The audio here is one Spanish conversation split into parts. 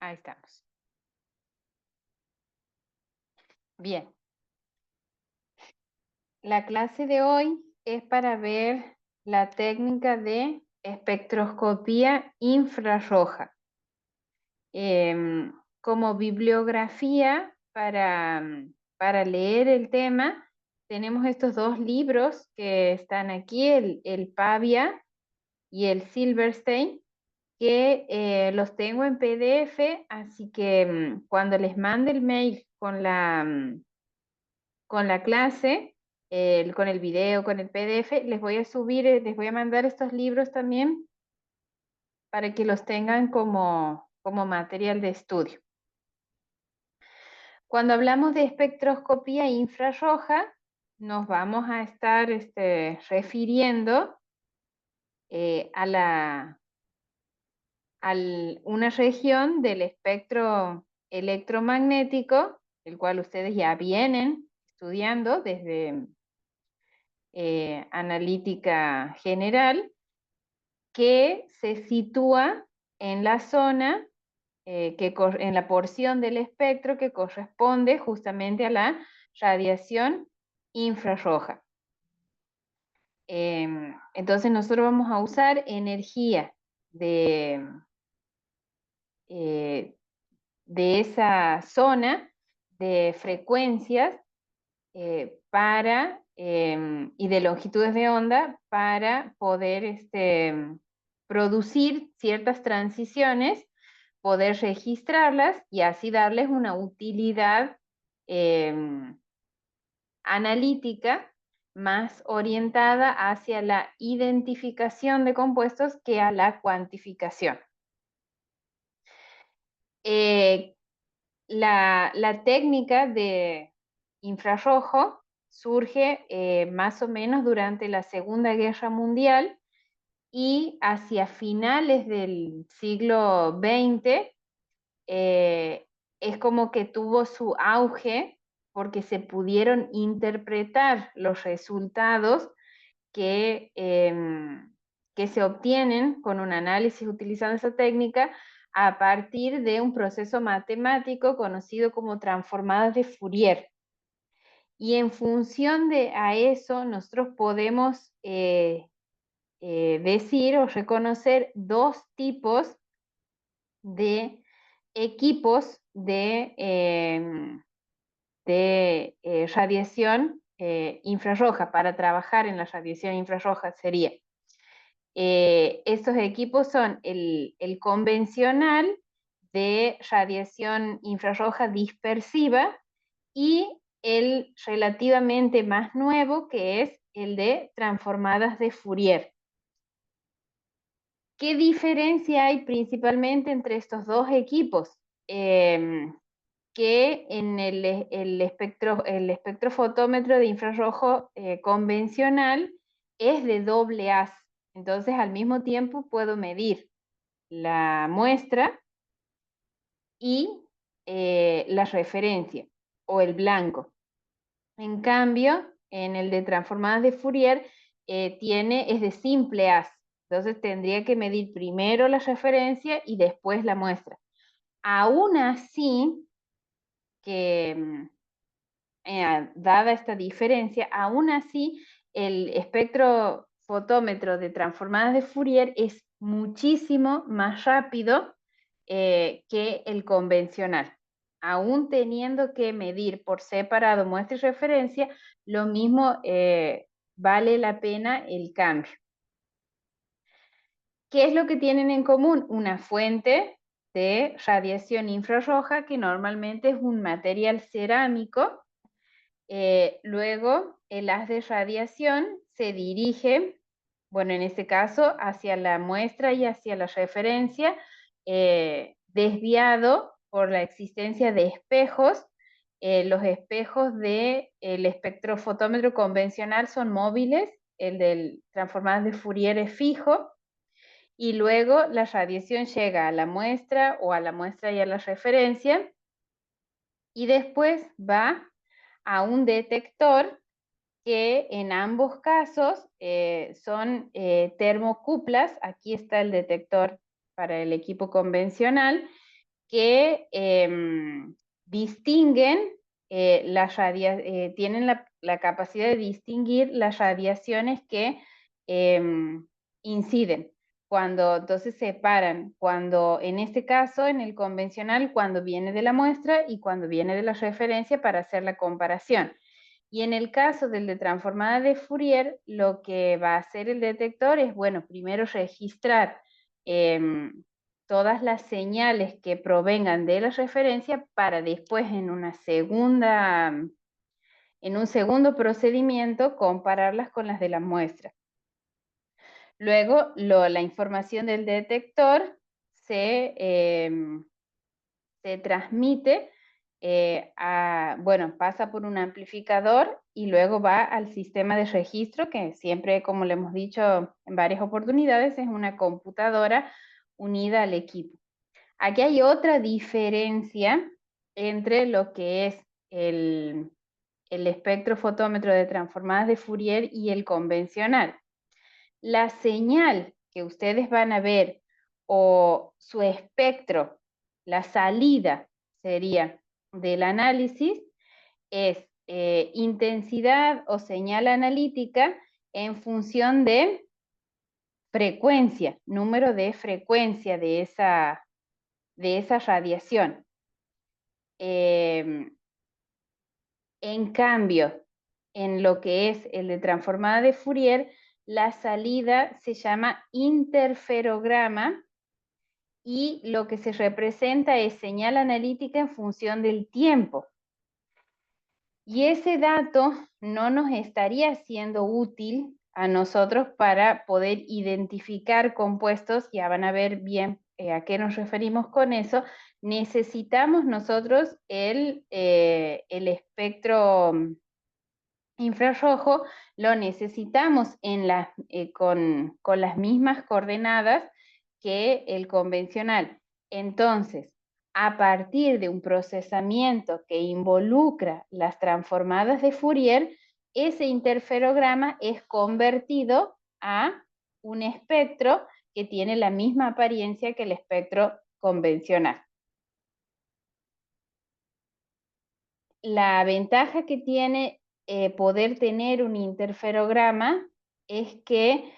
Ahí estamos. Bien. La clase de hoy es para ver la técnica de espectroscopía infrarroja. Como bibliografía para leer el tema, tenemos estos dos libros que están aquí, el Pavia y el Silverstein, que los tengo en PDF, así que cuando les mande el mail con la clase, con el video, con el PDF, les voy a subir, les voy a mandar estos libros también para que los tengan como material de estudio. Cuando hablamos de espectroscopía infrarroja, nos vamos a estar refiriendo a una región del espectro electromagnético, el cual ustedes ya vienen estudiando desde analítica general, que se sitúa en la zona, en la porción del espectro que corresponde justamente a la radiación infrarroja. Entonces nosotros vamos a usar energía de esa zona de frecuencias y de longitudes de onda para poder producir ciertas transiciones, poder registrarlas y así darles una utilidad analítica más orientada hacia la identificación de compuestos que a la cuantificación. La técnica de infrarrojo surge más o menos durante la Segunda Guerra Mundial y hacia finales del siglo XX es como que tuvo su auge porque se pudieron interpretar los resultados que se obtienen con un análisis utilizando esa técnica a partir de un proceso matemático conocido como transformadas de Fourier. Y en función de a eso, nosotros podemos decir o reconocer dos tipos de equipos de radiación infrarroja. Para trabajar en la radiación infrarroja sería estos equipos son el convencional de radiación infrarroja dispersiva y el relativamente más nuevo, que es el de transformadas de Fourier. ¿Qué diferencia hay principalmente entre estos dos equipos? Que en el espectrofotómetro de infrarrojo convencional es de doble haz. Entonces, al mismo tiempo puedo medir la muestra y la referencia o el blanco. En cambio, en el de transformadas de Fourier es de simple haz. Entonces tendría que medir primero la referencia y después la muestra. Aún así, dada esta diferencia, aún así el espectrofotómetro de transformadas de Fourier es muchísimo más rápido que el convencional. Aún teniendo que medir por separado muestra y referencia, lo mismo vale la pena el cambio. ¿Qué es lo que tienen en común? Una fuente de radiación infrarroja que normalmente es un material cerámico. Luego, el haz de radiación se dirige, bueno, en este caso, hacia la muestra y hacia la referencia, desviado por la existencia de espejos. Los espejos del espectrofotómetro convencional son móviles, el del transformadas de Fourier es fijo, y luego la radiación llega a la muestra o a la muestra y a la referencia, y después va a un detector que en ambos casos son termocuplas. Aquí está el detector para el equipo convencional, que distinguen, tienen la capacidad de distinguir las radiaciones que inciden. Cuando entonces separan, cuando en este caso, en el convencional, cuando viene de la muestra y cuando viene de la referencia para hacer la comparación. Y en el caso del de transformada de Fourier, lo que va a hacer el detector es, bueno, primero registrar todas las señales que provengan de la referencia para después en un segundo procedimiento compararlas con las de la muestra. Luego, la información del detector se transmite, bueno, pasa por un amplificador y luego va al sistema de registro, que siempre, como le hemos dicho en varias oportunidades, es una computadora unida al equipo. Aquí hay otra diferencia entre lo que es el espectrofotómetro de transformadas de Fourier y el convencional. La señal que ustedes van a ver o su espectro, la salida sería del análisis, es intensidad o señal analítica en función de frecuencia, número de frecuencia de esa radiación. En cambio, en lo que es el de transformada de Fourier, la salida se llama interferograma y lo que se representa es señal analítica en función del tiempo. Y ese dato no nos estaría siendo útil a nosotros para poder identificar compuestos, ya van a ver bien a qué nos referimos con eso. Necesitamos nosotros el espectro infrarrojo, lo necesitamos con las mismas coordenadas que el convencional. Entonces, a partir de un procesamiento que involucra las transformadas de Fourier, ese interferograma es convertido a un espectro que tiene la misma apariencia que el espectro convencional. La ventaja que tiene poder tener un interferograma es que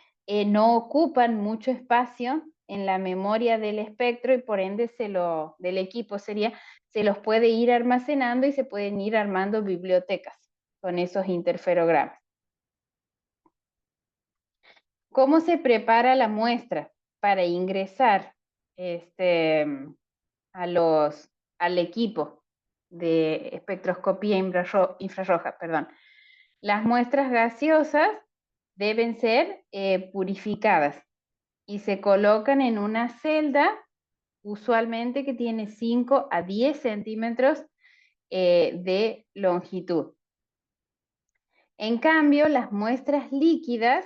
no ocupan mucho espacio en la memoria del espectro y por ende del equipo se los puede ir almacenando y se pueden ir armando bibliotecas con esos interferogramas. ¿Cómo se prepara la muestra para ingresar al equipo de espectroscopía infrarroja? Perdón. Las muestras gaseosas deben ser purificadas y se colocan en una celda, usualmente que tiene 5 a 10 centímetros de longitud. En cambio, las muestras líquidas,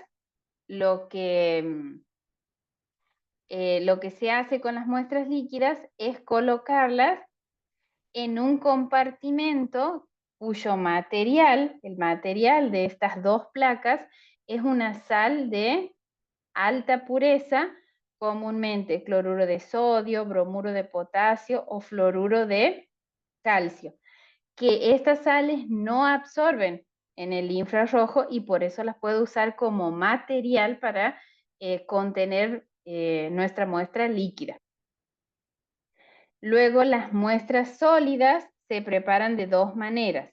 lo que se hace con las muestras líquidas es colocarlas en un compartimento cuyo material, el material de estas dos placas, es una sal de alta pureza, comúnmente cloruro de sodio, bromuro de potasio o fluoruro de calcio, que estas sales no absorben en el infrarrojo y por eso las puedo usar como material para contener nuestra muestra líquida. Luego las muestras sólidas se preparan de dos maneras.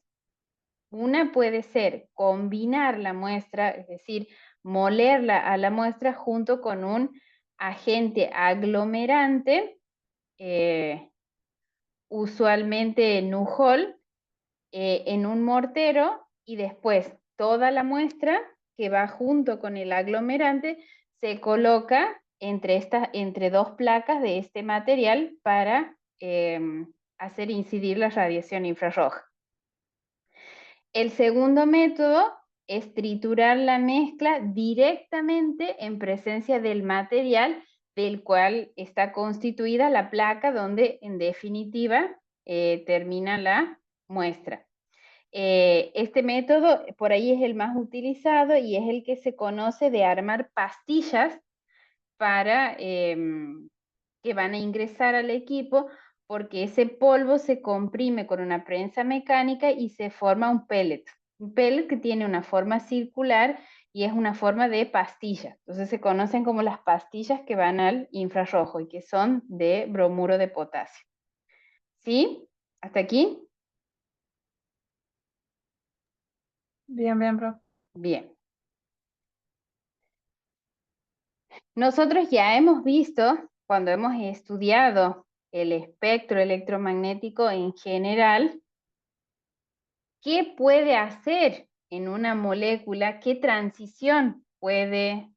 Una puede ser combinar la muestra, es decir, molerla a la muestra junto con un agente aglomerante, usualmente Nujol, en un mortero y después toda la muestra que va junto con el aglomerante se coloca entre dos placas de este material para hacer incidir la radiación infrarroja. El segundo método es triturar la mezcla directamente en presencia del material del cual está constituida la placa donde en definitiva termina la muestra. Este método por ahí es el más utilizado y es el que se conoce de armar pastillas para que van a ingresar al equipo porque ese polvo se comprime con una prensa mecánica y se forma un pellet. Un pellet que tiene una forma circular y es una forma de pastilla. Entonces se conocen como las pastillas que van al infrarrojo y que son de bromuro de potasio. ¿Sí? ¿Hasta aquí? Bien, bien, profe. Bien. Nosotros ya hemos visto, cuando hemos estudiado el espectro electromagnético en general, qué puede hacer en una molécula, qué transición puede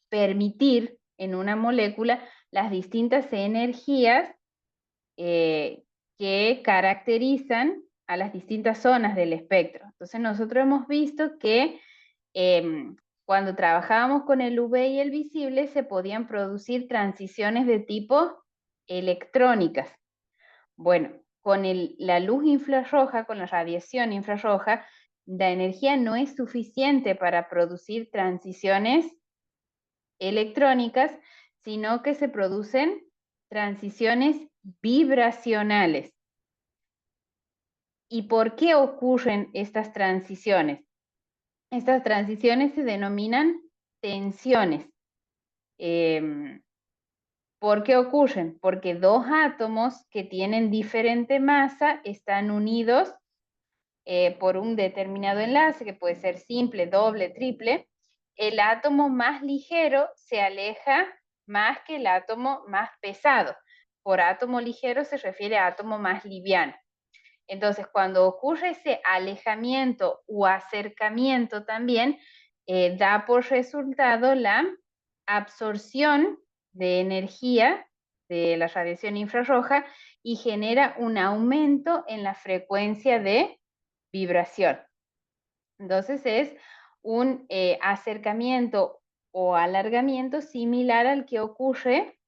permitir en una molécula las distintas energías que caracterizan a las distintas zonas del espectro. Entonces nosotros hemos visto que cuando trabajábamos con el UV y el visible se podían producir transiciones de tipo electrónicas. Bueno, con la luz infrarroja, con la radiación infrarroja, la energía no es suficiente para producir transiciones electrónicas, sino que se producen transiciones vibracionales. ¿Y por qué ocurren estas transiciones? Estas transiciones se denominan tensiones. ¿Por qué ocurren? Porque dos átomos que tienen diferente masa están unidos por un determinado enlace, que puede ser simple, doble, triple. El átomo más ligero se aleja más que el átomo más pesado. Por átomo ligero se refiere a átomo más liviano. Entonces, cuando ocurre ese alejamiento o acercamiento también, da por resultado la absorción de energía de la radiación infrarroja y genera un aumento en la frecuencia de vibración. Entonces es un acercamiento o alargamiento similar al que ocurre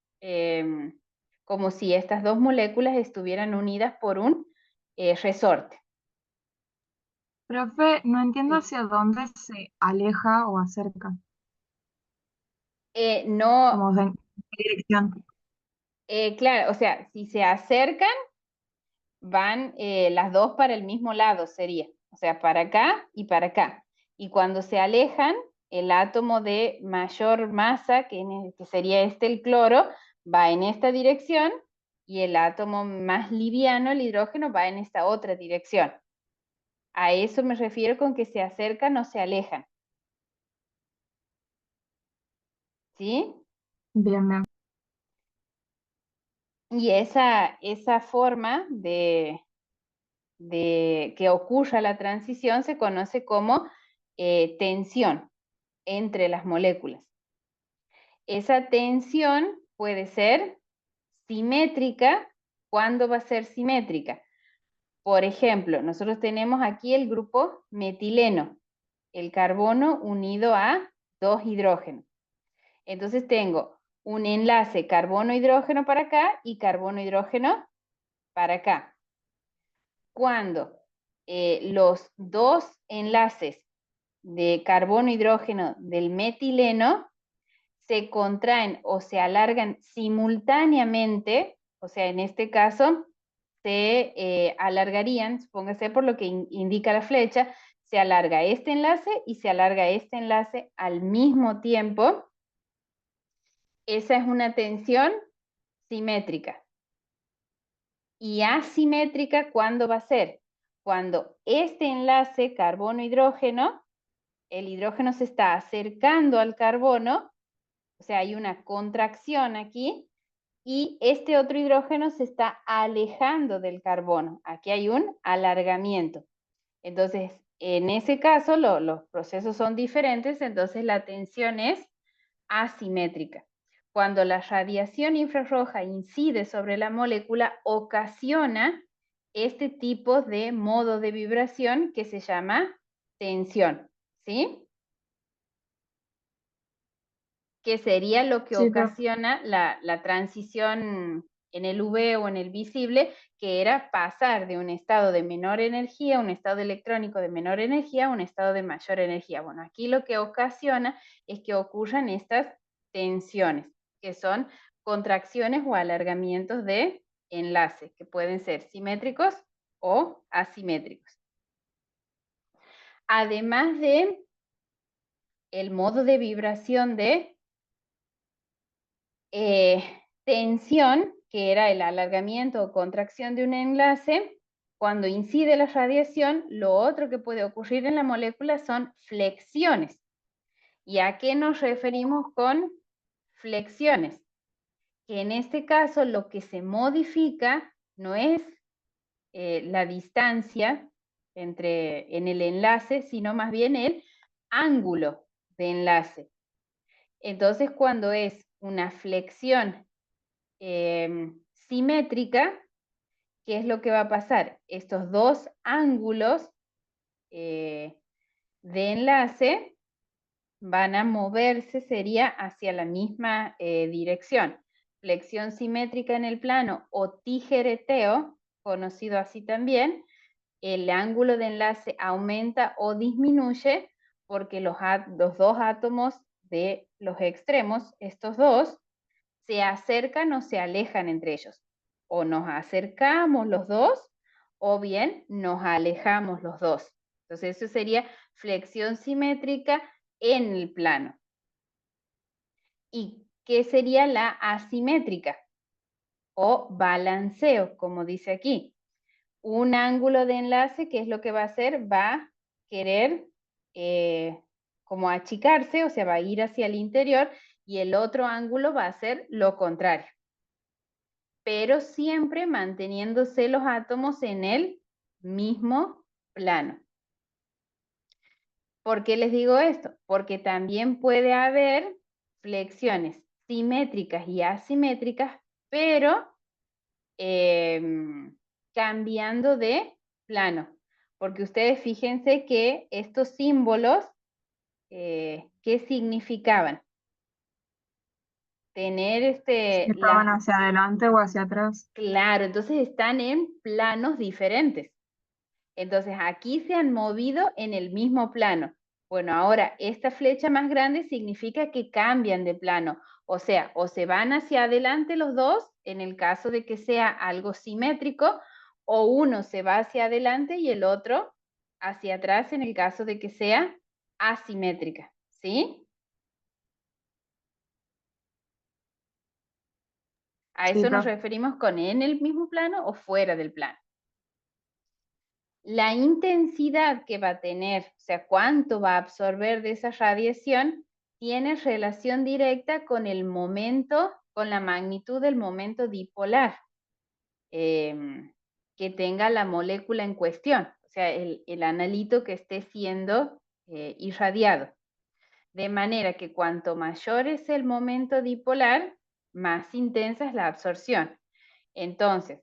como si estas dos moléculas estuvieran unidas por un resorte. Profe, no entiendo Sí. hacia dónde se aleja o acerca, No, como en qué dirección. claro, o sea, si se acercan, van las dos para el mismo lado, sería, o sea, para acá y para acá. Y cuando se alejan, el átomo de mayor masa, que sería este el cloro, va en esta dirección y el átomo más liviano, el hidrógeno, va en esta otra dirección. A eso me refiero con que se acercan o se alejan, ¿sí? Bien, bien. Y esa forma que ocurra la transición se conoce como tensión entre las moléculas. Esa tensión puede ser simétrica. ¿Cuándo va a ser simétrica? Por ejemplo, nosotros tenemos aquí el grupo metileno, el carbono unido a dos hidrógenos. Entonces tengo un enlace carbono-hidrógeno para acá y carbono-hidrógeno para acá. Cuando los dos enlaces de carbono-hidrógeno del metileno se contraen o se alargan simultáneamente, o sea, en este caso se alargarían, supóngase por lo que indica la flecha, se alarga este enlace y se alarga este enlace al mismo tiempo. Esa es una tensión simétrica. Y asimétrica, ¿cuándo va a ser? Cuando este enlace carbono-hidrógeno, el hidrógeno se está acercando al carbono, o sea, hay una contracción aquí, y este otro hidrógeno se está alejando del carbono. Aquí hay un alargamiento. Entonces, en ese caso, los procesos son diferentes, entonces la tensión es asimétrica. Cuando la radiación infrarroja incide sobre la molécula, ocasiona este tipo de modo de vibración que se llama tensión, ¿sí? Que sería lo que Sí, profe. ocasiona la transición en el UV o en el visible, que era pasar de un estado de menor energía, un estado electrónico de menor energía, a un estado de mayor energía. Bueno, aquí lo que ocasiona es que ocurran estas tensiones, que son contracciones o alargamientos de enlace, que pueden ser simétricos o asimétricos. Además de el modo de vibración de tensión, que era el alargamiento o contracción de un enlace, cuando incide la radiación, lo otro que puede ocurrir en la molécula son flexiones. ¿Y a qué nos referimos con flexiones? Que en este caso lo que se modifica no es la distancia en el enlace, sino más bien el ángulo de enlace. Entonces, cuando es una flexión simétrica, ¿qué es lo que va a pasar? Estos dos ángulos de enlace van a moverse, sería hacia la misma dirección. Flexión simétrica en el plano o tijereteo, conocido así también, el ángulo de enlace aumenta o disminuye porque los dos átomos de los extremos, estos dos, se acercan o se alejan entre ellos. O nos acercamos los dos o bien nos alejamos los dos. Entonces eso sería flexión simétrica en el plano. ¿Y qué sería la asimétrica? O balanceo, como dice aquí. Un ángulo de enlace, ¿qué es lo que va a hacer? Va a querer como achicarse, o sea, va a ir hacia el interior, y el otro ángulo va a hacer lo contrario. Pero siempre manteniéndose los átomos en el mismo plano. ¿Por qué les digo esto? Porque también puede haber flexiones simétricas y asimétricas, pero cambiando de plano. Porque ustedes fíjense que estos símbolos, ¿qué significaban? Tener Estaban hacia adelante o hacia atrás. Claro, entonces están en planos diferentes. Entonces aquí se han movido en el mismo plano. Bueno, ahora esta flecha más grande significa que cambian de plano. O sea, o se van hacia adelante los dos, en el caso de que sea algo simétrico, o uno se va hacia adelante y el otro hacia atrás en el caso de que sea asimétrica. ¿Sí? A Sí, eso nos profe. referimos con en el mismo plano o fuera del plano. La intensidad que va a tener, o sea, cuánto va a absorber de esa radiación, tiene relación directa con el momento, con la magnitud del momento dipolar que tenga la molécula en cuestión, o sea, el analito que esté siendo irradiado. De manera que cuanto mayor es el momento dipolar, más intensa es la absorción. Entonces,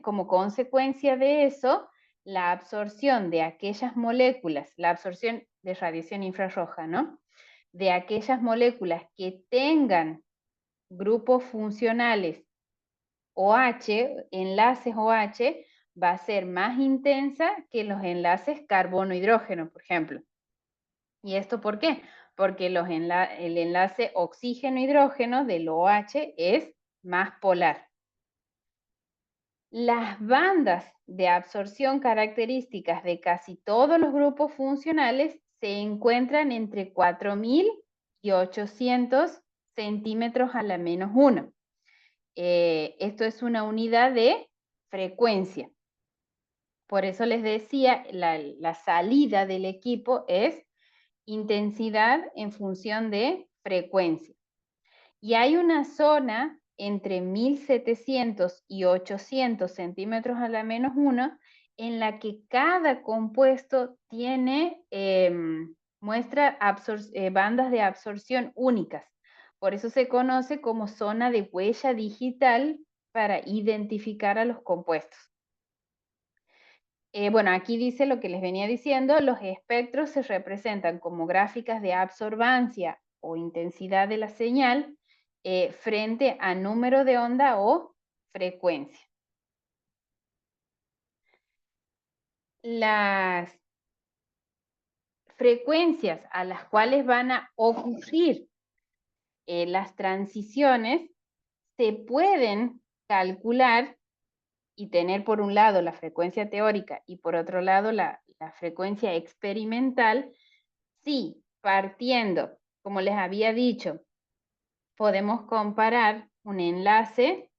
como consecuencia de eso, la absorción de aquellas moléculas, la absorción de radiación infrarroja, ¿no? De aquellas moléculas que tengan grupos funcionales OH, enlaces OH, va a ser más intensa que los enlaces carbono-hidrógeno, por ejemplo. ¿Y esto por qué? Porque el enlace oxígeno-hidrógeno del OH es más polar. Las bandas de absorción características de casi todos los grupos funcionales se encuentran entre 4000 y 800 centímetros a la menos 1. Esto es una unidad de frecuencia. Por eso les decía, la salida del equipo es intensidad en función de frecuencia. Y hay una zona entre 1700 y 800 centímetros a la menos 1 en la que cada compuesto tiene, muestra bandas de absorción únicas. Por eso se conoce como zona de huella digital para identificar a los compuestos. Bueno, aquí dice lo que les venía diciendo, los espectros se representan como gráficas de absorbancia o intensidad de la señal frente a número de onda o frecuencia. Las frecuencias a las cuales van a ocurrir las transiciones se pueden calcular y tener por un lado la frecuencia teórica y por otro lado la frecuencia experimental, si partiendo, como les había dicho, podemos comparar un enlace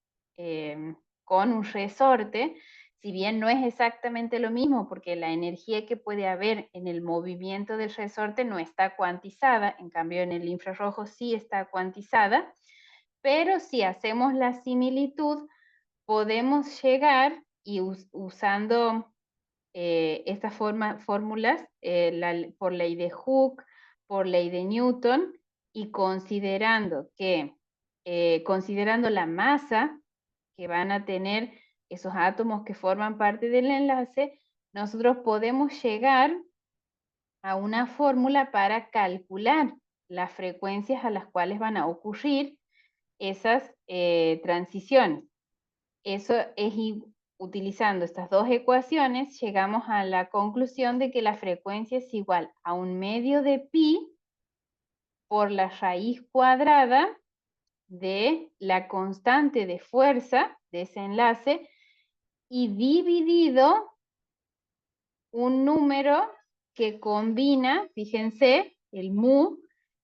con un resorte, si bien no es exactamente lo mismo, porque la energía que puede haber en el movimiento del resorte no está cuantizada, en cambio en el infrarrojo sí está cuantizada, pero si hacemos la similitud, podemos llegar y usando estas fórmulas, por ley de Hooke, por ley de Newton, y considerando considerando la masa que van a tener esos átomos que forman parte del enlace, nosotros podemos llegar a una fórmula para calcular las frecuencias a las cuales van a ocurrir esas transiciones. Eso es utilizando estas dos ecuaciones, llegamos a la conclusión de que la frecuencia es igual a 1/2 de pi por la raíz cuadrada de la constante de fuerza de ese enlace y dividido un número que combina, fíjense, el mu,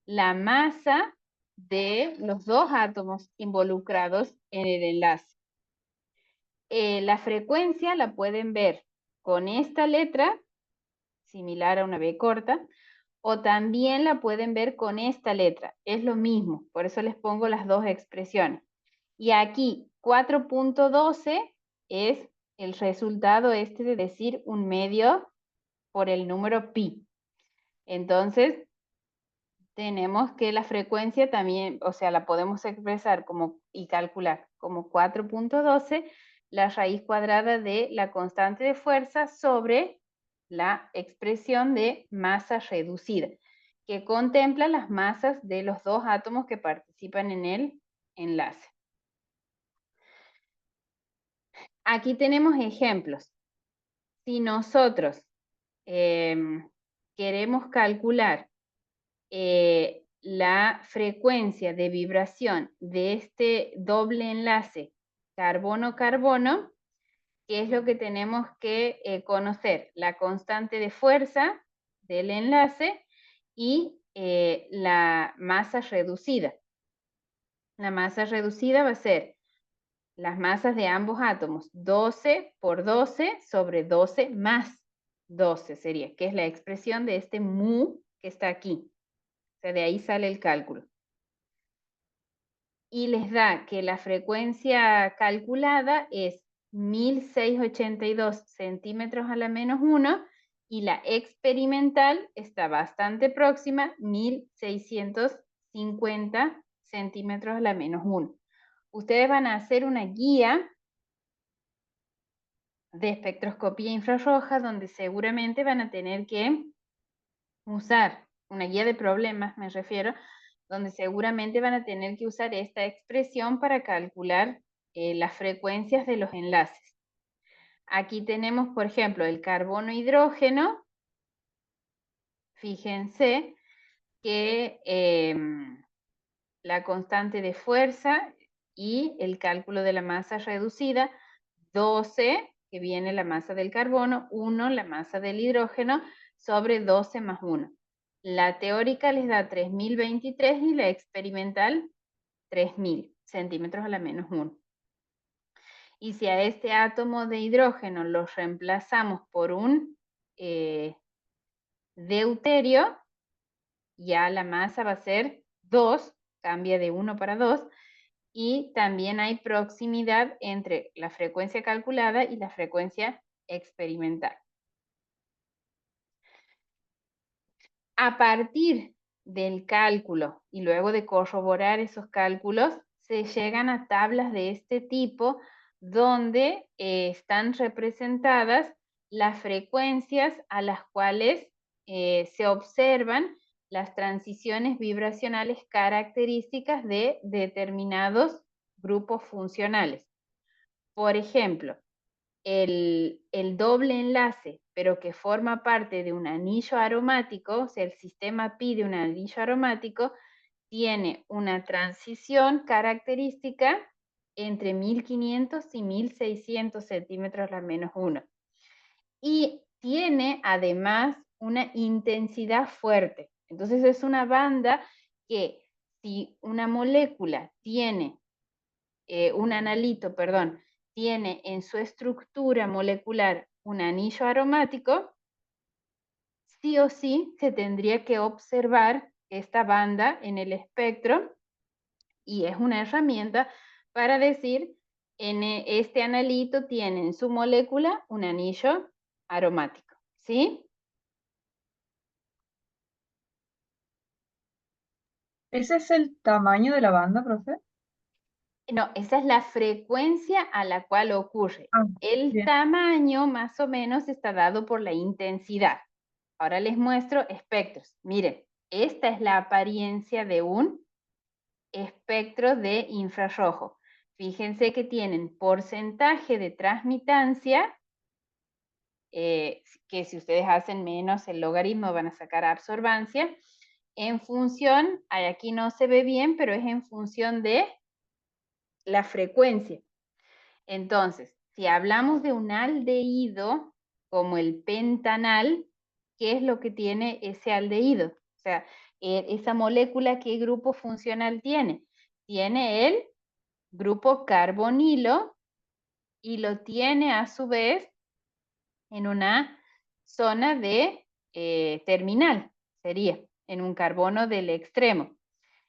la masa de los dos átomos involucrados en el enlace. La frecuencia la pueden ver con esta letra, similar a una B corta, o también la pueden ver con esta letra, es lo mismo, por eso les pongo las dos expresiones. Y aquí 4.12 es el resultado de decir 1/2 por el número pi. Entonces, tenemos que la frecuencia también, o sea, la podemos expresar como y calcular como 4.12 la raíz cuadrada de la constante de fuerza sobre la expresión de masa reducida, que contempla las masas de los dos átomos que participan en el enlace. Aquí tenemos ejemplos. Si nosotros queremos calcular la frecuencia de vibración de este doble enlace carbono-carbono, ¿qué es lo que tenemos que conocer? La constante de fuerza del enlace y la masa reducida. La masa reducida va a ser las masas de ambos átomos, 12 por 12 sobre 12 más 12 sería, que es la expresión de este mu que está aquí. O sea, de ahí sale el cálculo. Y les da que la frecuencia calculada es 1682 centímetros a la menos 1 y la experimental está bastante próxima, 1650 centímetros a la menos 1. Ustedes van a hacer una guía de espectroscopía infrarroja donde seguramente van a tener que usar una guía de problemas, me refiero, donde seguramente van a tener que usar esta expresión para calcular las frecuencias de los enlaces. Aquí tenemos, por ejemplo, el carbono-hidrógeno. Fíjense que la constante de fuerza y el cálculo de la masa reducida, 12, que viene la masa del carbono, 1, la masa del hidrógeno, sobre 12 más 1. La teórica les da 3023 y la experimental 3000 centímetros a la menos 1. Y si a este átomo de hidrógeno lo reemplazamos por un deuterio, ya la masa va a ser 2, cambia de 1 para 2, y también hay proximidad entre la frecuencia calculada y la frecuencia experimental. A partir del cálculo y luego de corroborar esos cálculos, se llegan a tablas de este tipo donde están representadas las frecuencias a las cuales se observan las transiciones vibracionales características de determinados grupos funcionales. Por ejemplo, el doble enlace, pero que forma parte de un anillo aromático, o sea, el sistema pi de un anillo aromático, tiene una transición característica entre 1500 y 1600 centímetros la menos 1. Y tiene además una intensidad fuerte. Entonces es una banda que si una molécula tiene, un analito, perdón, tiene en su estructura molecular un anillo aromático, sí o sí se tendría que observar esta banda en el espectro y es una herramienta para decir, en este analito tiene en su molécula un anillo aromático, ¿sí? ¿Ese es el tamaño de la banda, profe? No, esa es la frecuencia a la cual ocurre. Ah, El bien. tamaño más o menos está dado por la intensidad. Ahora les muestro espectros. Miren, esta es la apariencia de un espectro de infrarrojo. Fíjense que tienen porcentaje de transmitancia, que si ustedes hacen menos el logaritmo van a sacar absorbancia, en función, aquí no se ve bien, pero es en función de la frecuencia. Entonces, si hablamos de un aldehído, como el pentanal, ¿qué es lo que tiene ese aldehído? O sea, esa molécula, ¿qué grupo funcional tiene? Tiene el grupo carbonilo y lo tiene a su vez en una zona de terminal, sería en un carbono del extremo.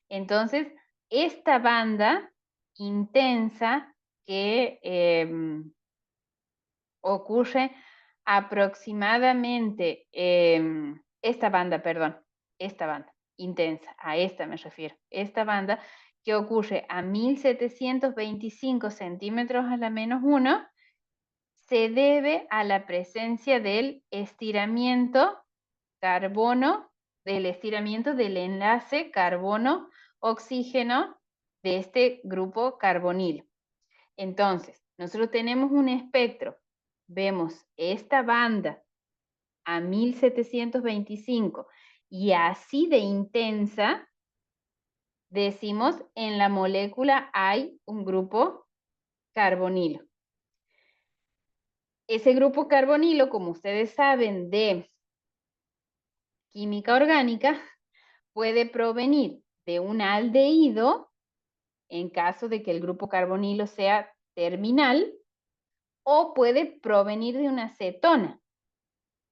Entonces, esta banda intensa que ocurre aproximadamente, esta banda intensa, a esta me refiero, esta banda que ocurre a 1725 centímetros a la menos 1, se debe a la presencia del estiramiento carbono, del estiramiento del enlace carbono-oxígeno de este grupo carbonilo. Entonces, nosotros tenemos un espectro, vemos esta banda a 1725 y así de intensa, decimos en la molécula hay un grupo carbonilo. Ese grupo carbonilo, como ustedes saben de química orgánica, puede provenir de un aldehído, en caso de que el grupo carbonilo sea terminal, o puede provenir de una cetona.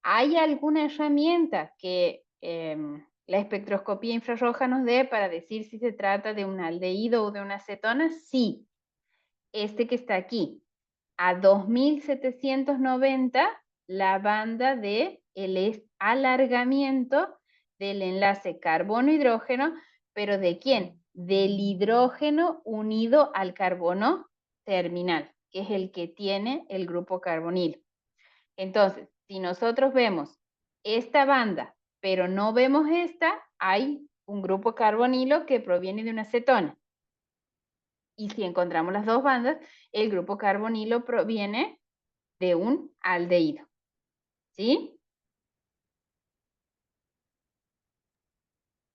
¿Hay alguna herramienta que la espectroscopía infrarroja nos dé para decir si se trata de un aldehído o de una cetona? Sí, este que está aquí. A 2790, la banda de el alargamiento del enlace carbono-hidrógeno, pero ¿de quién? Del hidrógeno unido al carbono terminal, que es el que tiene el grupo carbonilo. Entonces, si nosotros vemos esta banda, pero no vemos esta, hay un grupo carbonilo que proviene de una cetona. Y si encontramos las dos bandas, el grupo carbonilo proviene de un aldehído. ¿Sí?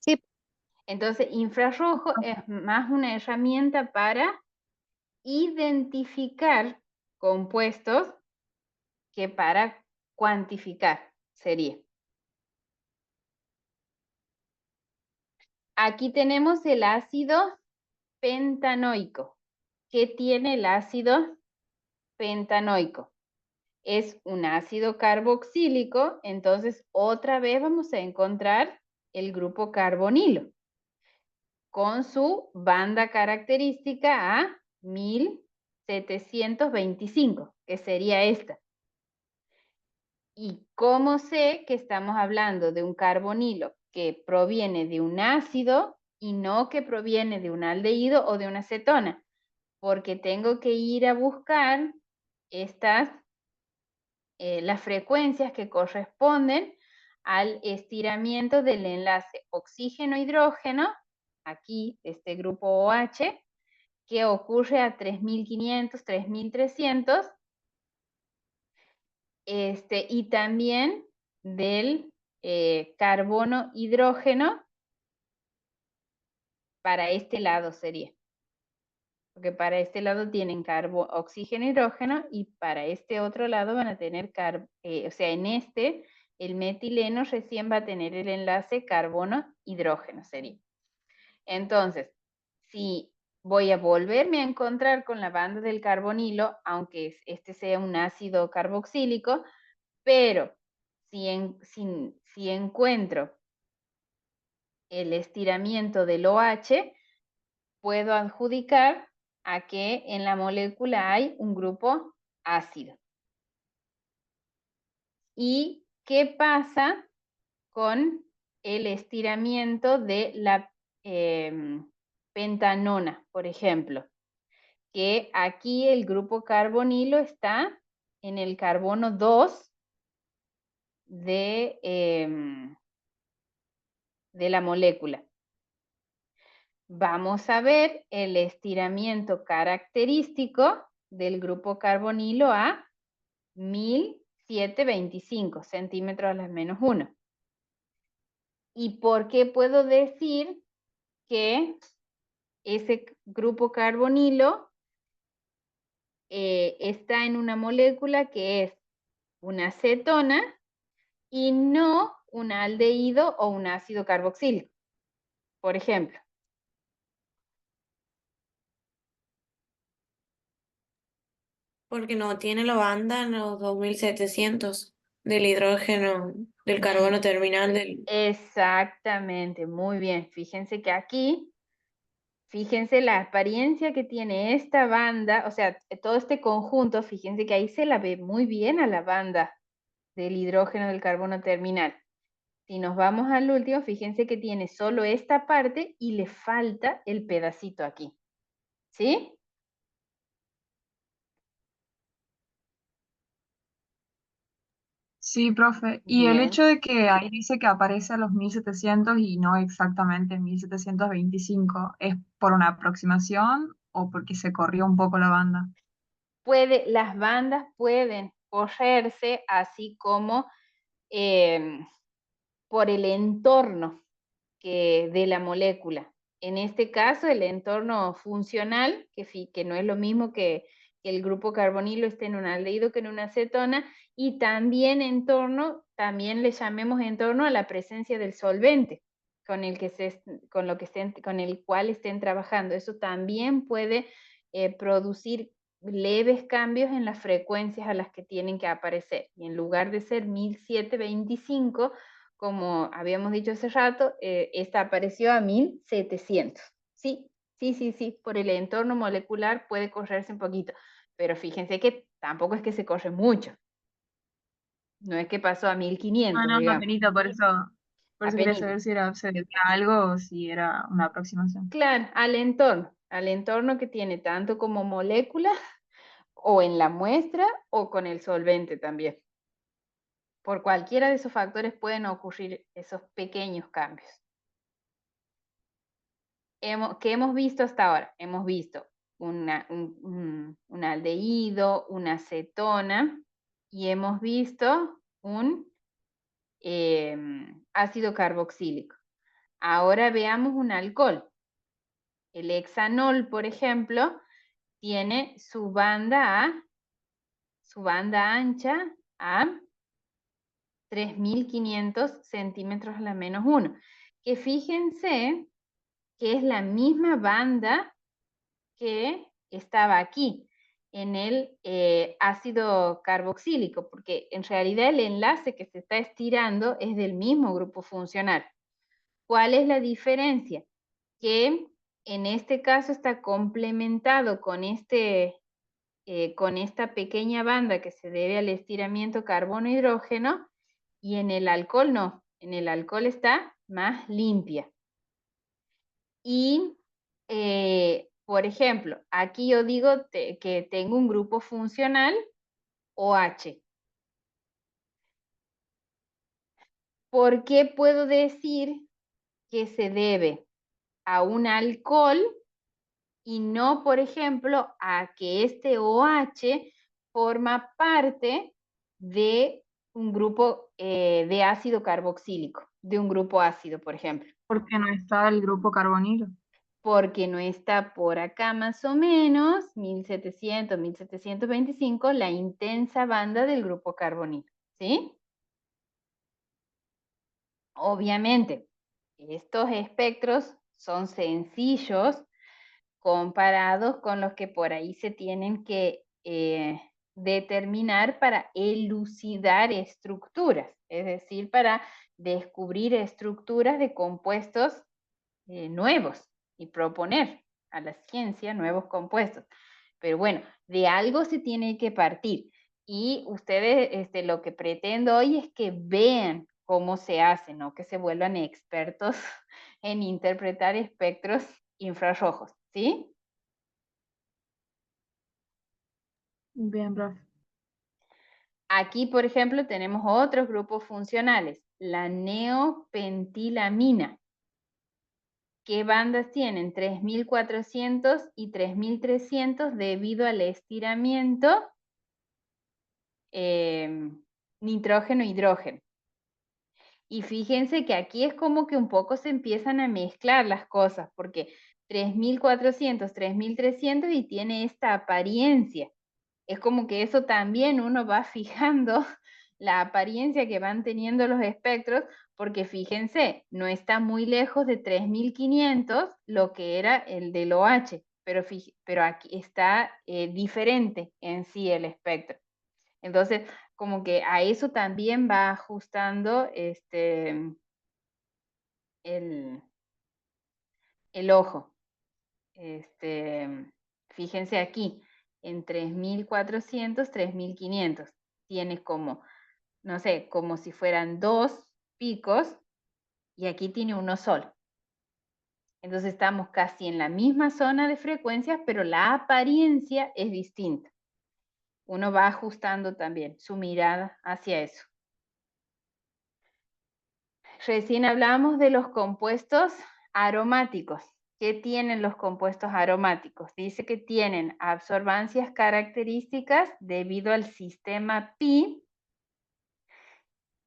Sí, Entonces, infrarrojo es más una herramienta para identificar compuestos que para cuantificar, sería. Aquí tenemos el ácido pentanoico. ¿Qué tiene el ácido pentanoico? Es un ácido carboxílico, entonces otra vez vamos a encontrar el grupo carbonilo con su banda característica a 1725, que sería esta. ¿Y cómo sé que estamos hablando de un carbonilo que proviene de un ácido y no que proviene de un aldehído o de una cetona? Porque tengo que ir a buscar estas, las frecuencias que corresponden al estiramiento del enlace oxígeno-hidrógeno, aquí este grupo OH, que ocurre a 3500, 3300, y también del carbono-hidrógeno para este lado sería. porque para este lado tienen oxígeno, hidrógeno, y para este otro lado van a tener o sea, en este, el metileno recién va a tener el enlace carbono-hidrógeno, sería. Entonces, si voy a volverme a encontrar con la banda del carbonilo, aunque este sea un ácido carboxílico, pero si encuentro el estiramiento del OH, puedo adjudicar a que en la molécula hay un grupo ácido. ¿Y qué pasa con el estiramiento de la pentanona, por ejemplo? Que aquí el grupo carbonilo está en el carbono 2 de la molécula. Vamos a ver el estiramiento característico del grupo carbonilo a 1725 centímetros a la menos 1. ¿Y por qué puedo decir que ese grupo carbonilo está en una molécula que es una acetona y no un aldehído o un ácido carboxílico, por ejemplo? Porque no tiene la banda en los 2700 del hidrógeno, del carbono terminal del... Exactamente, muy bien. Fíjense que aquí, fíjense la apariencia que tiene esta banda, o sea, todo este conjunto, fíjense que ahí se la ve muy bien a la banda del hidrógeno del carbono terminal. Si nos vamos al último, fíjense que tiene solo esta parte y le falta el pedacito aquí. ¿Sí? Sí, profe. Y el Bien. hecho de que ahí dice que aparece a los 1700 y no exactamente en 1725, ¿es por una aproximación o porque se corrió un poco la banda? Las bandas pueden correrse así como por el entorno de la molécula. En este caso, el entorno funcional, que no es lo mismo que el grupo carbonilo esté en un aldehído que en una acetona, y también también le llamemos entorno a la presencia del solvente con el cual estén trabajando. Eso también puede producir leves cambios en las frecuencias a las que tienen que aparecer. Y en lugar de ser 1725, como habíamos dicho hace rato, esta apareció a 1700. Sí, sí, por el entorno molecular puede correrse un poquito, pero fíjense que tampoco es que se corre mucho. No es que pasó a 1500, No, digamos. apenita, por eso quería Apenita. saber si se debía a algo o si era una aproximación. Claro, al entorno que tiene tanto como molécula o en la muestra o con el solvente también. Por cualquiera de esos factores pueden ocurrir esos pequeños cambios. ¿Qué hemos visto hasta ahora? Hemos visto un aldehído, una acetona, y hemos visto un ácido carboxílico. Ahora veamos un alcohol. El hexanol, por ejemplo, tiene su banda ancha a 3500 centímetros a la menos 1. Que fíjense que es la misma banda que estaba aquí en el ácido carboxílico, porque en realidad el enlace que se está estirando es del mismo grupo funcional. ¿Cuál es la diferencia? Que en este caso está complementado con esta pequeña banda que se debe al estiramiento carbono-hidrógeno, y en el alcohol no, en el alcohol está más limpia. Y, por ejemplo, aquí yo digo que tengo un grupo funcional OH. ¿Por qué puedo decir que se debe a un alcohol y no, por ejemplo, a que este OH forma parte de un grupo de ácido carboxílico, de un grupo ácido, por ejemplo? Porque no está el grupo carbonilo. porque no está por acá más o menos, 1700, 1725, la intensa banda del grupo carbonilo, ¿sí? Obviamente, estos espectros son sencillos comparados con los que por ahí se tienen que determinar para elucidar estructuras, es decir, para descubrir estructuras de compuestos nuevos y proponer a la ciencia nuevos compuestos. Pero bueno, de algo se tiene que partir. Y ustedes, lo que pretendo hoy es que vean cómo se hace, no que se vuelvan expertos en interpretar espectros infrarrojos, ¿sí? Bien, profe. Aquí, por ejemplo, tenemos otros grupos funcionales, la neopentilamina. ¿Qué bandas tienen? 3400 y 3300 debido al estiramiento nitrógeno-hidrógeno. Y fíjense que aquí es como que un poco se empiezan a mezclar las cosas, porque 3400, 3300 y tiene esta apariencia. Es como que eso también uno va fijando la apariencia que van teniendo los espectros, porque fíjense, no está muy lejos de 3500 lo que era el del OH, pero aquí está diferente en sí el espectro. Entonces, como que a eso también va ajustando el ojo. Fíjense aquí, en 3400, 3500. Tienes como, no sé, como si fueran dos picos y aquí tiene uno solo. Entonces estamos casi en la misma zona de frecuencias, pero la apariencia es distinta. Uno va ajustando también su mirada hacia eso. Recién hablamos de los compuestos aromáticos. ¿Qué tienen los compuestos aromáticos? Dice que tienen absorbancias características debido al sistema pi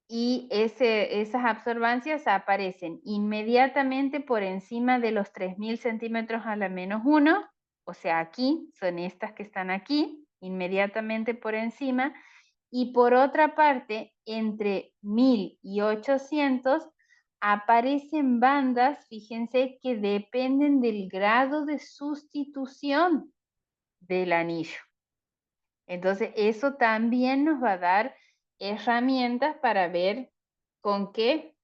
y esas absorbancias aparecen inmediatamente por encima de los 3000 centímetros a la -1, o sea, aquí, son estas que están aquí, inmediatamente por encima, y por otra parte, entre 1000 y 800 aparecen bandas, fíjense, que dependen del grado de sustitución del anillo. Entonces, eso también nos va a dar herramientas para ver con qué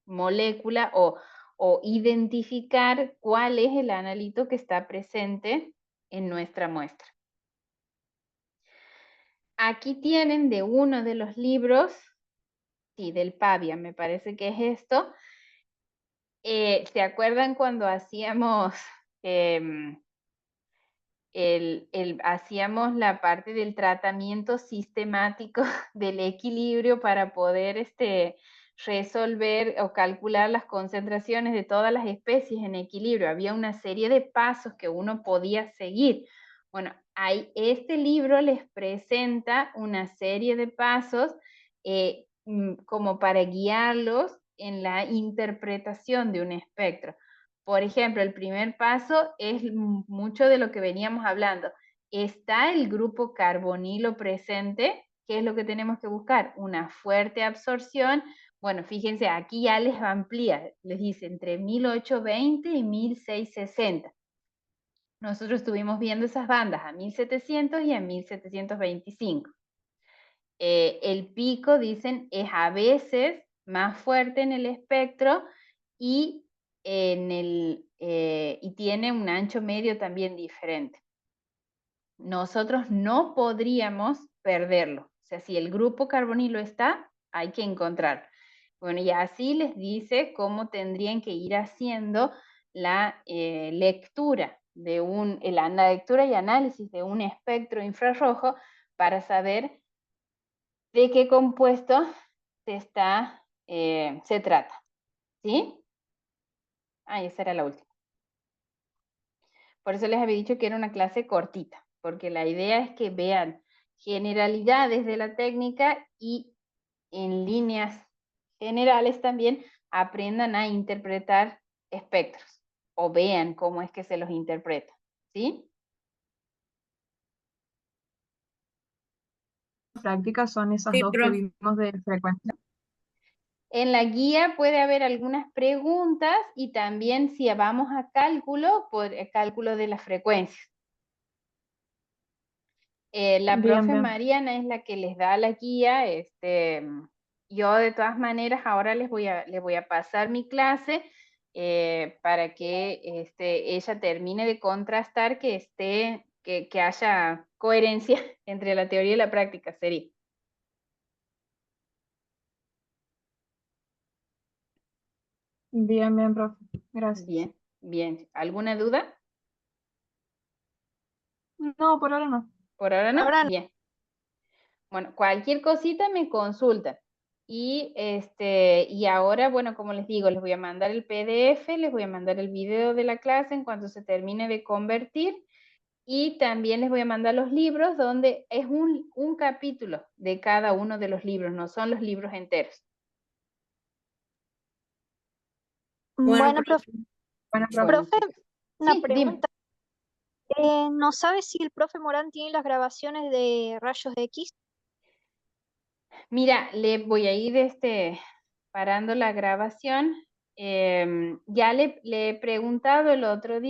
molécula o identificar cuál es el analito que está presente en nuestra muestra. Aquí tienen de uno de los libros, sí, del Pavia, me parece que es esto. ¿Se acuerdan cuando hacíamos hacíamos la parte del tratamiento sistemático del equilibrio para poder resolver o calcular las concentraciones de todas las especies en equilibrio? Había una serie de pasos que uno podía seguir. Bueno, este libro les presenta una serie de pasos como para guiarlos en la interpretación de un espectro. Por ejemplo, el primer paso es mucho de lo que veníamos hablando. ¿Está el grupo carbonilo presente? ¿Qué es lo que tenemos que buscar? Una fuerte absorción. Bueno, fíjense, aquí ya les amplía, les dice entre 1820 y 1660. Nosotros estuvimos viendo esas bandas a 1700 y a 1725. El pico, dicen, es a veces más fuerte en el espectro y, y tiene un ancho medio también diferente. Nosotros no podríamos perderlo. O sea, si el grupo carbonilo está, hay que encontrarlo. Bueno, y así les dice cómo tendrían que ir haciendo la lectura la lectura y análisis de un espectro infrarrojo para saber de qué compuesto se trata. ¿Sí? Esa era la última. Por eso les había dicho que era una clase cortita, porque la idea es que vean generalidades de la técnica y en líneas generales también aprendan a interpretar espectros. o vean cómo es que se los interpreta, ¿sí? Prácticas son esas Sí, dos que profe. vimos de frecuencia. En la guía puede haber algunas preguntas y también si vamos a cálculo, por cálculo de las frecuencias. La Bien, profe bien. Mariana es la que les da la guía. Yo de todas maneras ahora les voy a pasar mi clase para que ella termine de contrastar que haya coherencia entre la teoría y la práctica, sería. Bien, bien, profe. Gracias. Bien, bien. ¿Alguna duda? No, por ahora no. ¿Por ahora no? Ahora no. Bien. Bueno, cualquier cosita me consultan. Y ahora, bueno, como les digo, les voy a mandar el PDF, les voy a mandar el video de la clase en cuanto se termine de convertir y también les voy a mandar los libros donde es un capítulo de cada uno de los libros, no son los libros enteros. Bueno, Bueno, profe, Bueno, profe. Bueno, profe, chicos. una Sí, dime. pregunta. ¿No sabe si el profe Morán tiene las grabaciones de rayos X? Mira, le voy a ir parando la grabación. Ya le he preguntado el otro día.